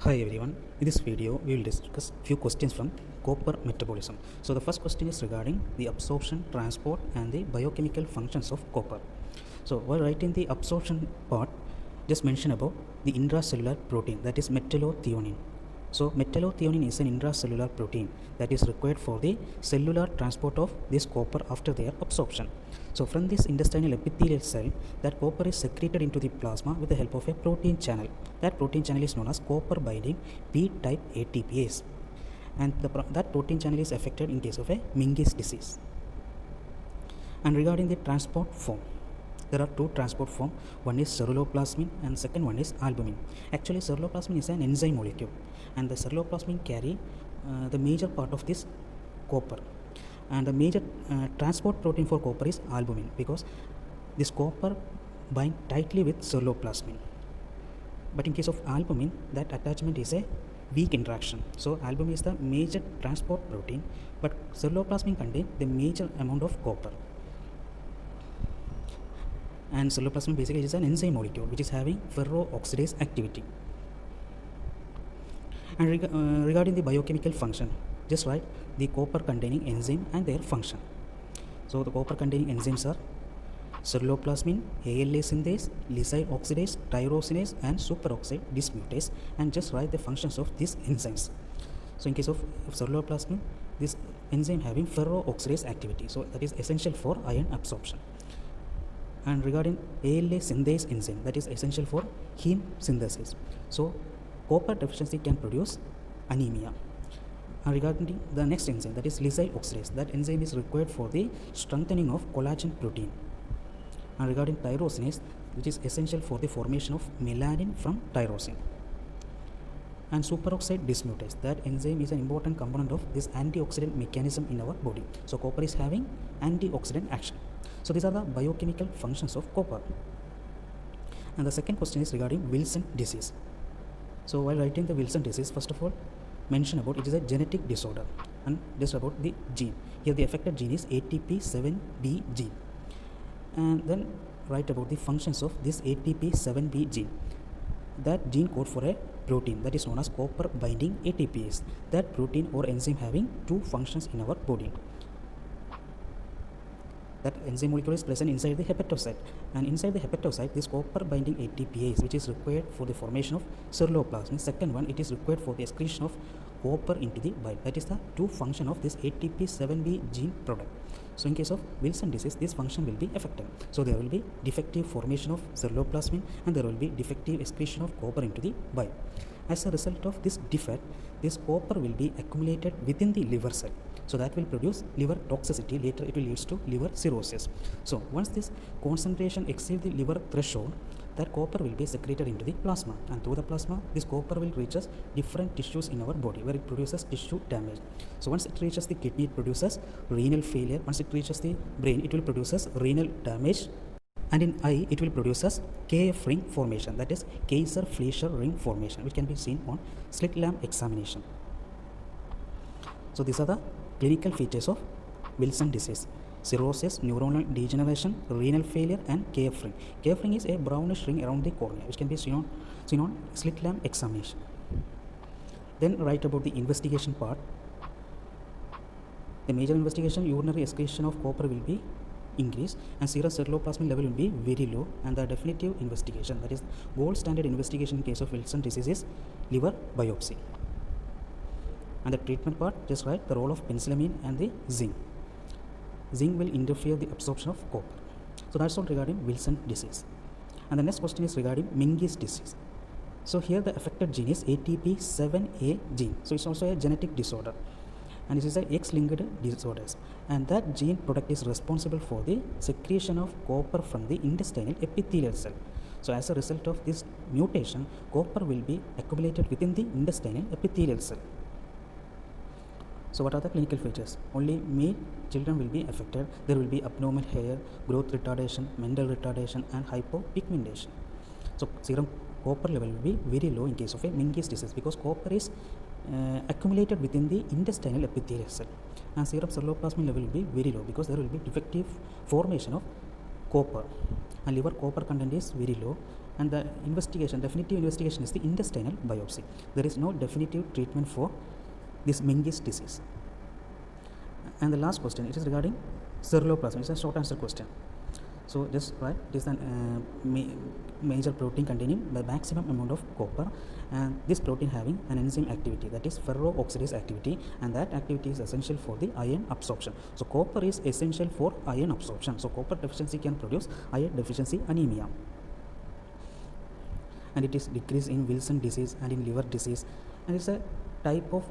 Hi everyone, in this video we will discuss few questions from copper metabolism. So the first question is regarding the absorption, transport and the biochemical functions of copper. So while writing the absorption part, just mention about the intracellular protein, that is metallothionein. So metallothionein is an intracellular protein that is required for the cellular transport of this copper after their absorption. So from this intestinal epithelial cell, that copper is secreted into the plasma with the help of a protein channel. That protein channel is known as copper binding P-type ATPase, and that protein channel is affected in case of a Menkes disease. And regarding the transport form, there are two transport forms. One is ceruloplasmin and second one is albumin. Actually, ceruloplasmin is an enzyme molecule, and the ceruloplasmin carry the major part of this copper, and the major transport protein for copper is albumin, because this copper bind tightly with ceruloplasmin. But in case of albumin, that attachment is a weak interaction. So albumin is the major transport protein, but ceruloplasmin contain the major amount of copper. And ceruloplasmin basically is an enzyme molecule which is having ferroxidase activity. And regarding the biochemical function, just write the copper containing enzyme and their function. So the copper containing enzymes are ceruloplasmin, ALA synthase, Lysyl oxidase, Tyrosinase and superoxide dismutase, and just write the functions of these enzymes. So in case of ceruloplasmin, this enzyme having ferroxidase activity, so that is essential for iron absorption. And regarding ALA synthase enzyme, that is essential for heme synthesis. So copper deficiency can produce anemia. And regarding the next enzyme, that is Lysyl oxidase, that enzyme is required for the strengthening of collagen protein. And regarding tyrosinase, which is essential for the formation of melanin from tyrosine. And superoxide dismutase, that enzyme is an important component of this antioxidant mechanism in our body. So copper is having antioxidant action. So these are the biochemical functions of copper. And the second question is regarding Wilson disease. So while writing the Wilson disease, first of all, mention about it is a genetic disorder, and just about the gene. Here the affected gene is ATP7B gene. And then write about the functions of this ATP7B gene. That gene code for a protein that is known as copper binding ATPase. That protein or enzyme having two functions in our body. That enzyme molecule is present inside the hepatocyte, and inside the hepatocyte this copper binding ATPase, which is required for the formation of ceruloplasmin. Second one, it is required for the excretion of copper into the bile. That is the two function of this ATP7B gene product. So in case of Wilson disease, this function will be affected. So there will be defective formation of ceruloplasmin and there will be defective excretion of copper into the bile. As a result of this defect, this copper will be accumulated within the liver cell. So that will produce liver toxicity. Later it will lead to liver cirrhosis. So once this concentration exceeds the liver threshold, that copper will be secreted into the plasma, and through the plasma this copper will reaches different tissues in our body where it produces tissue damage. So once it reaches the kidney, it produces renal failure. Once it reaches the brain, it will produces renal damage, and in eye it will produces KF ring formation, that is Kayser-Fleischer ring formation, which can be seen on slit lamp examination. So these are the clinical features of Wilson disease: cirrhosis, neuronal degeneration, renal failure and KF ring. KF ring is a brownish ring around the cornea which can be seen on slit lamp examination. Then write about the investigation part. The major investigation, urinary excretion of copper will be increased and serum ceruloplasmin level will be very low. And the definitive investigation, that is gold standard investigation in case of Wilson disease, is liver biopsy. And the treatment part, just write the role of penicillamine and the zinc. Zinc will interfere the absorption of copper. So that's all regarding Wilson disease. And the next question is regarding Menkes disease. So here the affected gene is ATP7A gene. So it's also a genetic disorder, and it is a X-linked disorders. And that gene product is responsible for the secretion of copper from the intestinal epithelial cell. So as a result of this mutation, copper will be accumulated within the intestinal epithelial cell. So what are the clinical features? Only male children will be affected. There will be abnormal hair, growth retardation, mental retardation and hypopigmentation. So serum copper level will be very low in case of a Menkes disease, because copper is accumulated within the intestinal epithelial cell. And serum ceruloplasmin level will be very low because there will be defective formation of copper, and liver copper content is very low, and the definitive investigation is the intestinal biopsy. There is no definitive treatment for this Menkes disease. And the last question, it is regarding ceruloplasmin. It's a short answer question. So just write, it is a major protein containing the maximum amount of copper, and this protein having an enzyme activity, that is ferroxidase activity, and that activity is essential for the iron absorption. So copper is essential for iron absorption. So copper deficiency can produce iron deficiency anemia, and it is decreased in Wilson disease and in liver disease, and it's a type of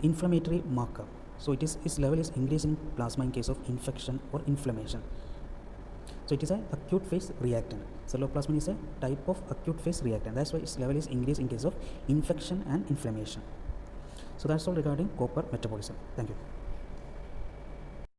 inflammatory marker. So its level is increased in plasma in case of infection or inflammation. So it is an acute phase reactant. Ceruloplasmin is a type of acute phase reactant. That's why its level is increased in case of infection and inflammation. So that's all regarding copper metabolism. Thank you.